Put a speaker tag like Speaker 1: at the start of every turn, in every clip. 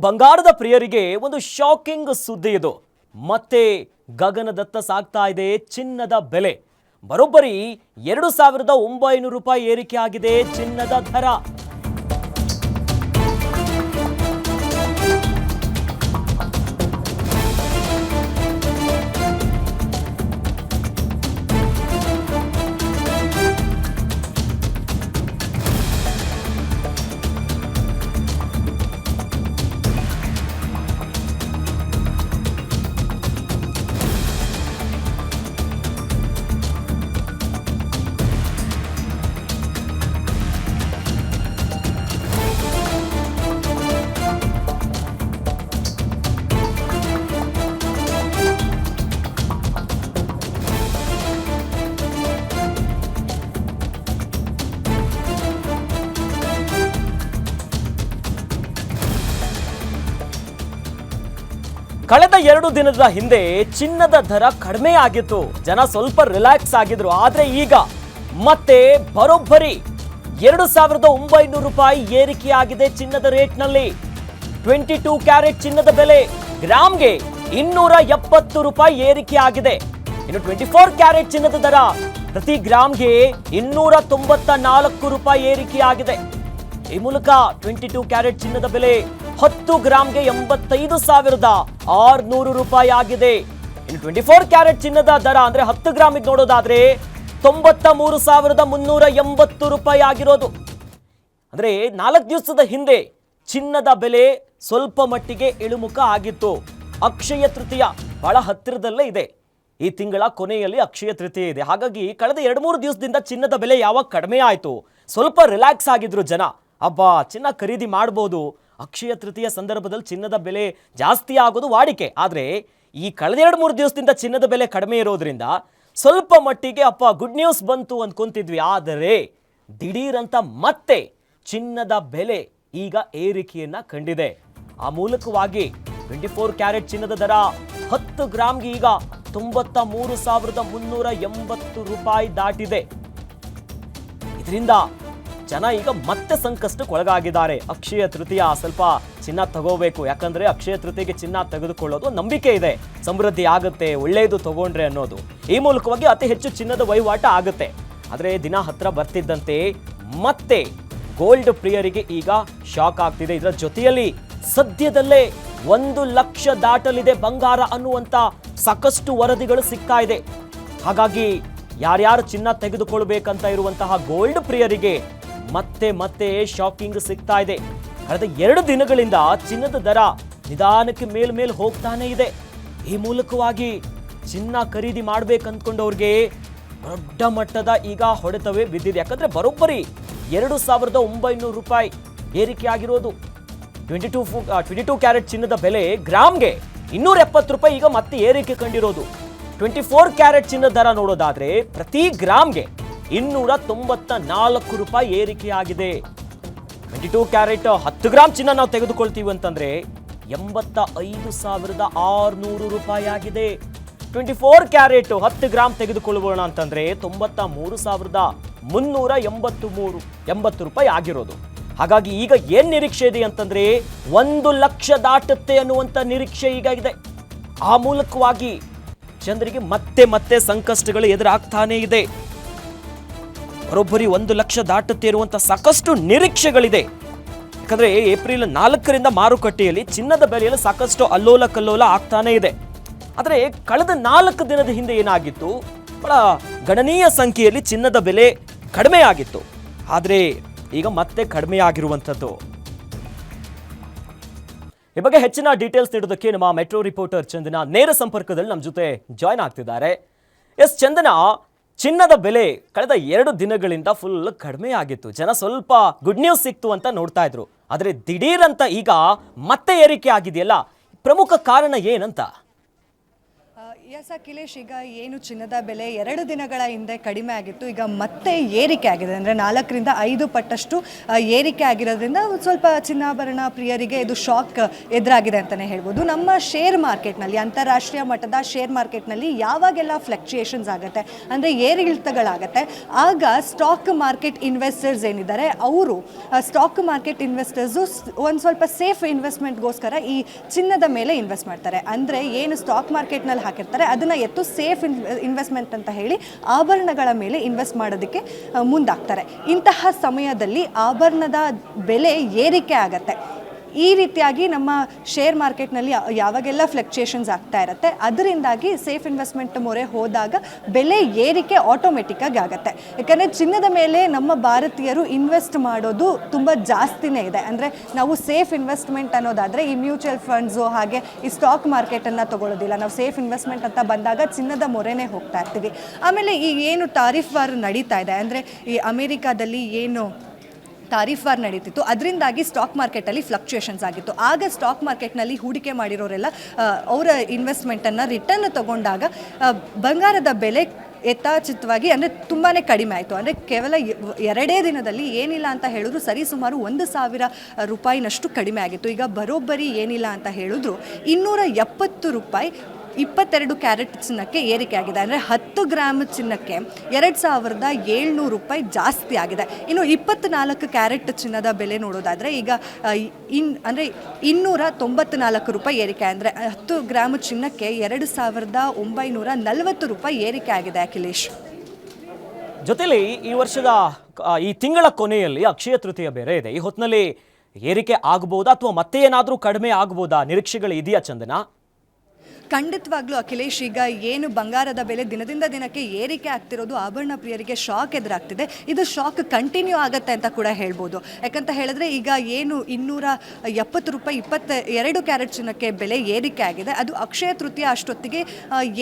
Speaker 1: ಬಂಗಾರದ ಪ್ರಿಯರಿಗೆ ಒಂದು ಶಾಕಿಂಗ್ ಸುದ್ದಿ ಇದು. ಮತ್ತೆ ಗಗನದತ್ತ ಸಾಗ್ತಾ ಇದೆ ಚಿನ್ನದ ಬೆಲೆ. ಬರೋಬ್ಬರಿ 2900 ರೂಪಾಯಿ ಏರಿಕೆ ಆಗಿದೆ ಚಿನ್ನದ ದರ. ಕಳೆದ 2 ದಿನದ ಹಿಂದೆ ಚಿನ್ನದ ದರ ಕಡಿಮೆ ಆಗಿತ್ತು, ಜನ ಸ್ವಲ್ಪ ರಿಲ್ಯಾಕ್ಸ್ ಆಗಿದ್ರು. ಆದ್ರೆ ಈಗ ಮತ್ತೆ ಬರೋಬ್ಬರಿ 2900 ರೂಪಾಯಿ ಏರಿಕೆ ಆಗಿದೆ ಚಿನ್ನದ ರೇಟ್ನಲ್ಲಿ. 22 ಕ್ಯಾರೆಟ್ ಚಿನ್ನದ ಬೆಲೆ ಗ್ರಾಮ್ಗೆ 270 ರೂಪಾಯಿ ಏರಿಕೆ ಆಗಿದೆ. ಇನ್ನು 24 ಕ್ಯಾರೆಟ್ ಚಿನ್ನದ ದರ ಪ್ರತಿ ಗ್ರಾಮ್ಗೆ 294 ರೂಪಾಯಿ ಏರಿಕೆ ಆಗಿದೆ. ಈ ಮೂಲಕ 22 ಕ್ಯಾರೆಟ್ ಚಿನ್ನದ ಬೆಲೆ 10 ಗ್ರಾಮ್ಗೆ 85,600 ರೂಪಾಯಿ ಆಗಿದೆ. ಇನ್ನು 24 ಕ್ಯಾರೆಟ್ ಚಿನ್ನದ ದರ ಅಂದ್ರೆ 10 ಗ್ರಾಮಿಗೆ ನೋಡೋದಾದ್ರೆ 93,380 ರೂಪಾಯಿ ಆಗಿರೋದು. ಅಂದ್ರೆ 4 ದಿವಸದ ಹಿಂದೆ ಚಿನ್ನದ ಬೆಲೆ ಸ್ವಲ್ಪ ಮಟ್ಟಿಗೆ ಇಳಿಮುಖ ಆಗಿತ್ತು. ಅಕ್ಷಯ ತೃತೀಯ ಬಹಳ ಹತ್ತಿರದಲ್ಲೇ ಇದೆ. ಈ ತಿಂಗಳ ಕೊನೆಯಲ್ಲಿ ಅಕ್ಷಯ ತೃತೀಯ ಇದೆ. ಹಾಗಾಗಿ ಕಳೆದ 2-3 ದಿವಸದಿಂದ ಚಿನ್ನದ ಬೆಲೆ ಯಾವಾಗ ಕಡಿಮೆ ಆಯಿತು, ಸ್ವಲ್ಪ ರಿಲ್ಯಾಕ್ಸ್ ಆಗಿದ್ರು ಜನ. ಅಬ್ಬಾ, ಚಿನ್ನ ಖರೀದಿ ಮಾಡ್ಬೋದು. ಅಕ್ಷಯ ತೃತೀಯ ಸಂದರ್ಭದಲ್ಲಿ ಚಿನ್ನದ ಬೆಲೆ ಜಾಸ್ತಿ ಆಗೋದು ವಾಡಿಕೆ. ಆದರೆ ಈ ಕಳೆದ 2-3 ದಿವಸದಿಂದ ಚಿನ್ನದ ಬೆಲೆ ಕಡಿಮೆ ಇರೋದ್ರಿಂದ ಸ್ವಲ್ಪ ಮಟ್ಟಿಗೆ ಗುಡ್ ನ್ಯೂಸ್ ಬಂತು ಅಂದ್ಕೊಂತಿದ್ವಿ. ಆದರೆ ದಿಢೀರಂತ ಮತ್ತೆ ಚಿನ್ನದ ಬೆಲೆ ಈಗ ಏರಿಕೆಯನ್ನ ಕಂಡಿದೆ. ಆ ಮೂಲಕವಾಗಿ 24 ಕ್ಯಾರೆಟ್ ಚಿನ್ನದ ದರ 10 ಗ್ರಾಮ್ಗೆ ಈಗ 93,380 ರೂಪಾಯಿ ದಾಟಿದೆ. ಇದರಿಂದ ಜನ ಈಗ ಮತ್ತೆ ಸಂಕಷ್ಟಕ್ಕೆ ಒಳಗಾಗಿದ್ದಾರೆ. ಅಕ್ಷಯ ತೃತೀಯ ಸ್ವಲ್ಪ ಚಿನ್ನ ತಗೋಬೇಕು, ಯಾಕಂದ್ರೆ ಅಕ್ಷಯ ತೃತೀಯಗೆ ಚಿನ್ನ ತೆಗೆದುಕೊಳ್ಳೋದು ನಂಬಿಕೆ ಇದೆ, ಸಮೃದ್ಧಿ ಆಗುತ್ತೆ, ಒಳ್ಳೆಯದು ತಗೊಂಡ್ರೆ ಅನ್ನೋದು. ಈ ಮೂಲಕವಾಗಿ ಅತಿ ಹೆಚ್ಚು ಚಿನ್ನದ ವಹಿವಾಟ ಆಗುತ್ತೆ. ಆದರೆ ದಿನ ಹತ್ರ ಬರ್ತಿದ್ದಂತೆ ಮತ್ತೆ ಗೋಲ್ಡ್ ಪ್ರಿಯರಿಗೆ ಈಗ ಶಾಕ್ ಆಗ್ತಿದೆ. ಇದರ ಜೊತೆಯಲ್ಲಿ ಸದ್ಯದಲ್ಲೇ 1 ಲಕ್ಷ ದಾಟಲಿದೆ ಬಂಗಾರ ಅನ್ನುವಂತ ಸಾಕಷ್ಟು ವರದಿಗಳು ಸಿಗ್ತಾ ಇದೆ. ಹಾಗಾಗಿ ಯಾರ್ಯಾರು ಚಿನ್ನ ತೆಗೆದುಕೊಳ್ಬೇಕಂತ ಇರುವಂತಹ ಗೋಲ್ಡ್ ಪ್ರಿಯರಿಗೆ ಮತ್ತೆ ಮತ್ತೆ ಶಾಕಿಂಗ್ ಸಿಗ್ತಾ ಇದೆ. ಕಳೆದ 2 ದಿನಗಳಿಂದ ಚಿನ್ನದ ದರ ನಿಧಾನಕ್ಕೆ ಮೇಲ್ ಹೋಗ್ತಾನೆ ಇದೆ. ಈ ಮೂಲಕವಾಗಿ ಚಿನ್ನ ಖರೀದಿ ಮಾಡ್ಬೇಕಂದ್ಕೊಂಡವ್ರಿಗೆ ದೊಡ್ಡ ಮಟ್ಟದ ಈಗ ಹೊಡೆತವೇ ಬಿದ್ದಿದೆ. ಯಾಕಂದ್ರೆ ಬರೋಬ್ಬರಿ 2,900 ರೂಪಾಯಿ ಏರಿಕೆ ಆಗಿರೋದು. 22 ಕ್ಯಾರೆಟ್ ಚಿನ್ನದ ಬೆಲೆ ಗ್ರಾಮ್ಗೆ 270 ರೂಪಾಯಿ ಈಗ ಮತ್ತೆ ಏರಿಕೆ ಕಂಡಿರೋದು. 24 ಕ್ಯಾರೆಟ್ ಚಿನ್ನದ ದರ ನೋಡೋದಾದ್ರೆ ಪ್ರತಿ ಗ್ರಾಮ್ಗೆ 294 ರೂಪಾಯಿ ಏರಿಕೆ ಆಗಿದೆ. 22 ಕ್ಯಾರೆಟ್ 10 ಗ್ರಾಮ್ ಚಿನ್ನ ನಾವು ತೆಗೆದುಕೊಳ್ತೀವಿ ಅಂತಂದ್ರೆ 85,600 ರೂಪಾಯಿ ಆಗಿದೆ. 24 ಕ್ಯಾರೆಟ್ 10 ಗ್ರಾಮ್ ತೆಗೆದುಕೊಳ್ಳೋಣ ಅಂತಂದ್ರೆ 93,380 ರೂಪಾಯಿ ಆಗಿರೋದು. ಹಾಗಾಗಿ ಈಗ ಏನ್ ನಿರೀಕ್ಷೆ ಇದೆ ಅಂತಂದ್ರೆ 1 ಲಕ್ಷ ದಾಟುತ್ತೆ ಅನ್ನುವಂತ ನಿರೀಕ್ಷೆ ಈಗ ಇದೆ. ಆ ಮೂಲಕವಾಗಿ ಜನರಿಗೆ ಮತ್ತೆ ಮತ್ತೆ ಸಂಕಷ್ಟಗಳು ಎದುರಾಗ್ತಾನೆ ಇದೆ. ಬರೋಬ್ಬರಿ 1 ಲಕ್ಷ ದಾಟುತ್ತೆ ಇರುವಂತ ಸಾಕಷ್ಟು ನಿರೀಕ್ಷೆಗಳಿದೆ. ಯಾಕಂದ್ರೆ ಏಪ್ರಿಲ್ 4ರಿಂದ ಮಾರುಕಟ್ಟೆಯಲ್ಲಿ ಚಿನ್ನದ ಬೆಲೆಯಲ್ಲಿ ಸಾಕಷ್ಟು ಅಲ್ಲೋಲ ಕಲ್ಲೋಲ ಆಗ್ತಾನೆ ಇದೆ. ಆದರೆ ಕಳೆದ 4 ದಿನದ ಹಿಂದೆ ಏನಾಗಿತ್ತು, ಬಹಳ ಗಣನೀಯ ಸಂಖ್ಯೆಯಲ್ಲಿ ಚಿನ್ನದ ಬೆಲೆ ಕಡಿಮೆ ಆಗಿತ್ತು. ಆದರೆ ಈಗ ಮತ್ತೆ ಕಡಿಮೆ ಆಗಿರುವಂಥದ್ದು. ಈ ಬಗ್ಗೆ ಹೆಚ್ಚಿನ ಡೀಟೇಲ್ಸ್ ನೀಡೋದಕ್ಕೆ ನಮ್ಮ ಮೆಟ್ರೋ ರಿಪೋರ್ಟರ್ ಚಂದನ ನೇರ ಸಂಪರ್ಕದಲ್ಲಿ ನಮ್ಮ ಜೊತೆ ಜಾಯ್ನ್ ಆಗ್ತಿದ್ದಾರೆ. ಚಂದನ, ಚಿನ್ನದ ಬೆಲೆ ಕಳೆದ 2 ದಿನಗಳಿಂದ ಫುಲ್ ಕಡಿಮೆ ಆಗಿತ್ತು. ಜನ ಸ್ವಲ್ಪ ಗುಡ್ ನ್ಯೂಸ್ ಸಿಕ್ತು ಅಂತ ನೋಡ್ತಾ ಇದ್ರು. ಆದರೆ ದಿಢೀರಂತ ಈಗ ಮತ್ತೆ ಏರಿಕೆ ಆಗಿದೆಯಲ್ಲ, ಪ್ರಮುಖ ಕಾರಣ ಏನಂತ?
Speaker 2: ಎಸ್ ಅಖಿಲೇಶ್, ಈಗ ಏನು ಚಿನ್ನದ ಬೆಲೆ 2 ದಿನಗಳ ಹಿಂದೆ ಕಡಿಮೆ ಆಗಿತ್ತು, ಈಗ ಮತ್ತೆ ಏರಿಕೆ ಆಗಿದೆ. ಅಂದರೆ 4ರಿಂದ 5 ಪಟ್ಟಷ್ಟು ಏರಿಕೆ ಆಗಿರೋದ್ರಿಂದ ಸ್ವಲ್ಪ ಚಿನ್ನಾಭರಣ ಪ್ರಿಯರಿಗೆ ಇದು ಶಾಕ್ ಎದುರಾಗಿದೆ ಅಂತಲೇ ಹೇಳ್ಬೋದು. ನಮ್ಮ ಶೇರ್ ಮಾರ್ಕೆಟ್ನಲ್ಲಿ, ಅಂತಾರಾಷ್ಟ್ರೀಯ ಮಟ್ಟದ ಶೇರ್ ಮಾರ್ಕೆಟ್ನಲ್ಲಿ ಯಾವಾಗೆಲ್ಲ ಫ್ಲಕ್ಚುಯೇಷನ್ಸ್ ಆಗುತ್ತೆ, ಅಂದರೆ ಏರಿಳಿತಗಳಾಗುತ್ತೆ, ಆಗ ಸ್ಟಾಕ್ ಮಾರ್ಕೆಟ್ ಇನ್ವೆಸ್ಟರ್ಸ್ ಏನಿದ್ದಾರೆ ಅವರು ಸ್ಟಾಕ್ ಮಾರ್ಕೆಟ್ ಇನ್ವೆಸ್ಟರ್ಸು ಒಂದು ಸ್ವಲ್ಪ ಸೇಫ್ ಇನ್ವೆಸ್ಟ್ಮೆಂಟ್ಗೋಸ್ಕರ ಈ ಚಿನ್ನದ ಮೇಲೆ ಇನ್ವೆಸ್ಟ್ ಮಾಡ್ತಾರೆ. ಅಂದರೆ ಏನು ಸ್ಟಾಕ್ ಮಾರ್ಕೆಟ್ನಲ್ಲಿ ಹಾಕಿರ್ತಾರೆ ಅದನ್ನು ಎತ್ತು ಸೇಫ್ ಇನ್ವೆಸ್ಟ್ಮೆಂಟ್ ಅಂತ ಹೇಳಿ ಆಭರಣಗಳ ಮೇಲೆ ಇನ್ವೆಸ್ಟ್ ಮಾಡೋದಕ್ಕೆ ಮುಂದಾಗ್ತಾರೆ. ಇಂತಹ ಸಮಯದಲ್ಲಿ ಆಭರಣದ ಬೆಲೆ ಏರಿಕೆ ಆಗತ್ತೆ. ಈ ರೀತಿಯಾಗಿ ನಮ್ಮ ಶೇರ್ ಮಾರ್ಕೆಟ್ನಲ್ಲಿ ಯಾವಾಗೆಲ್ಲ ಫ್ಲಕ್ಚುಯೇಷನ್ಸ್ ಆಗ್ತಾ ಇರುತ್ತೆ, ಅದರಿಂದಾಗಿ ಸೇಫ್ ಇನ್ವೆಸ್ಟ್ಮೆಂಟ್ ಮೊರೆ ಹೋದಾಗ ಬೆಲೆ ಏರಿಕೆ ಆಟೋಮೆಟಿಕ್ಕಾಗಿ ಆಗುತ್ತೆ. ಯಾಕಂದರೆ ಚಿನ್ನದ ಮೇಲೆ ನಮ್ಮ ಭಾರತೀಯರು ಇನ್ವೆಸ್ಟ್ ಮಾಡೋದು ತುಂಬ ಜಾಸ್ತಿನೇ ಇದೆ. ಅಂದರೆ ನಾವು ಸೇಫ್ ಇನ್ವೆಸ್ಟ್ಮೆಂಟ್ ಅನ್ನೋದಾದರೆ ಈ ಮ್ಯೂಚುವಲ್ ಫಂಡ್ಸು ಹಾಗೆ ಈ ಸ್ಟಾಕ್ ಮಾರ್ಕೆಟನ್ನು ತೊಗೊಳ್ಳೋದಿಲ್ಲ. ನಾವು ಸೇಫ್ ಇನ್ವೆಸ್ಟ್ಮೆಂಟ್ ಅಂತ ಬಂದಾಗ ಚಿನ್ನದ ಮೊರೆನೇ ಹೋಗ್ತಾ ಇರ್ತೀವಿ. ಆಮೇಲೆ ಈ ಏನು ಟಾರಿಫ್ ವಾರ್ ನಡೀತಾ ಇದೆ, ಅಂದರೆ ಈ ಅಮೇರಿಕಾದಲ್ಲಿ ಏನು ತಾರೀಫ್ ವಾರ್ ನಡೀತಿತ್ತು, ಅದರಿಂದಾಗಿ ಸ್ಟಾಕ್ ಮಾರ್ಕೆಟಲ್ಲಿ ಫ್ಲಕ್ಚುಯೇಷನ್ಸ್ ಆಗಿತ್ತು. ಆಗ ಸ್ಟಾಕ್ ಮಾರ್ಕೆಟ್ನಲ್ಲಿ ಹೂಡಿಕೆ ಮಾಡಿರೋರೆಲ್ಲ ಅವರ ಇನ್ವೆಸ್ಟ್ಮೆಂಟನ್ನು ರಿಟರ್ನ್ ತಗೊಂಡಾಗ ಬಂಗಾರದ ಬೆಲೆ ಯಥಾಚಿತವಾಗಿ ಅಂದರೆ ತುಂಬಾ ಕಡಿಮೆ ಆಯಿತು. ಅಂದರೆ ಕೇವಲ 2 ದಿನದಲ್ಲಿ ಏನಿಲ್ಲ ಅಂತ ಹೇಳಿದ್ರು ಸರಿಸುಮಾರು 1,000 ರೂಪಾಯಿನಷ್ಟು ಕಡಿಮೆ ಆಗಿತ್ತು. ಈಗ ಬರೋಬ್ಬರಿ ಏನಿಲ್ಲ ಅಂತ ಹೇಳಿದ್ರು 270 ರೂಪಾಯಿ 22 ಕ್ಯಾರೆಟ್ ಚಿನ್ನಕ್ಕೆ ಏರಿಕೆ ಆಗಿದೆ. ಅಂದರೆ 10 ಗ್ರಾಮ್ ಚಿನ್ನಕ್ಕೆ 2,700 ರೂಪಾಯಿ ಜಾಸ್ತಿ ಆಗಿದೆ. ಇನ್ನು 24 ಕ್ಯಾರೆಟ್ ಚಿನ್ನದ ಬೆಲೆ ನೋಡೋದಾದರೆ ಈಗ ಅಂದರೆ 294 ರೂಪಾಯಿ ಏರಿಕೆ. ಅಂದರೆ 10 ಗ್ರಾಮ್ ಚಿನ್ನಕ್ಕೆ 2,940 ರೂಪಾಯಿ ಏರಿಕೆ ಆಗಿದೆ ಅಖಿಲೇಶ್.
Speaker 1: ಜೊತೆಲಿ ಈ ವರ್ಷದ ಈ ತಿಂಗಳ ಕೊನೆಯಲ್ಲಿ ಅಕ್ಷಯ ತೃತೀಯ ಬೇರೆ ಇದೆ. ಈ ಹೊತ್ತಿನಲ್ಲಿ ಏರಿಕೆ ಆಗಬಹುದಾ ಅಥವಾ ಮತ್ತೆ ಏನಾದರೂ ಕಡಿಮೆ ಆಗಬಹುದಾ? ನಿರೀಕ್ಷೆಗಳು ಇದೆಯಾ ಚಂದನ?
Speaker 2: ಖಂಡಿತವಾಗ್ಲೂ ಅಖಿಲೇಶ್, ಈಗ ಏನು ಬಂಗಾರದ ಬೆಲೆ ದಿನದಿಂದ ದಿನಕ್ಕೆ ಏರಿಕೆ ಆಗ್ತಿರೋದು ಆಭರಣ ಪ್ರಿಯರಿಗೆ ಶಾಕ್ ಎದುರಾಗ್ತಿದೆ. ಇದು ಶಾಕ್ ಕಂಟಿನ್ಯೂ ಆಗುತ್ತೆ ಅಂತ ಕೂಡ ಹೇಳ್ಬೋದು. ಯಾಕಂತ ಹೇಳಿದ್ರೆ ಈಗ ಏನು 270 ರೂಪಾಯಿ 22 ಕ್ಯಾರೆಟ್ ಚಿನ್ನಕ್ಕೆ ಬೆಲೆ ಏರಿಕೆ ಆಗಿದೆ, ಅದು ಅಕ್ಷಯ ತೃತೀಯ ಅಷ್ಟೊತ್ತಿಗೆ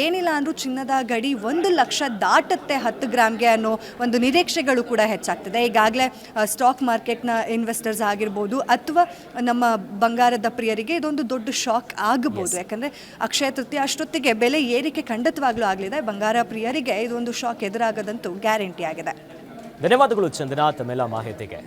Speaker 2: ಏನಿಲ್ಲ ಅಂದರೂ ಚಿನ್ನದ ಗಡಿ 1 ಲಕ್ಷ ದಾಟುತ್ತೆ 10 ಗ್ರಾಮ್ಗೆ ಅನ್ನೋ ಒಂದು ನಿರೀಕ್ಷೆಗಳು ಕೂಡ ಹೆಚ್ಚಾಗ್ತಿದೆ. ಈಗಾಗಲೇ ಸ್ಟಾಕ್ ಮಾರ್ಕೆಟ್ನ ಇನ್ವೆಸ್ಟರ್ಸ್ ಆಗಿರ್ಬೋದು ಅಥವಾ ನಮ್ಮ ಬಂಗಾರದ ಪ್ರಿಯರಿಗೆ ಇದೊಂದು ದೊಡ್ಡ ಶಾಕ್ ಆಗಬಹುದು. ಯಾಕಂದರೆ ಅಕ್ಷಯ ತೃತೀಯ ಅಷ್ಟೊತ್ತಿಗೆ ಬೆಲೆ ಏರಿಕೆ ಖಂಡಿತವಾಗ್ಲೂ ಆಗಲಿದೆ. ಬಂಗಾರ ಪ್ರಿಯರಿಗೆ ಇದೊಂದು ಶಾಕ್ ಎದುರಾಗದಂತೂ ಗ್ಯಾರಂಟಿ ಆಗಿದೆ.
Speaker 1: ಧನ್ಯವಾದಗಳು ಚಂದನ ತಮ್ಮೆಲ್ಲ ಮಾಹಿತಿಗೆ.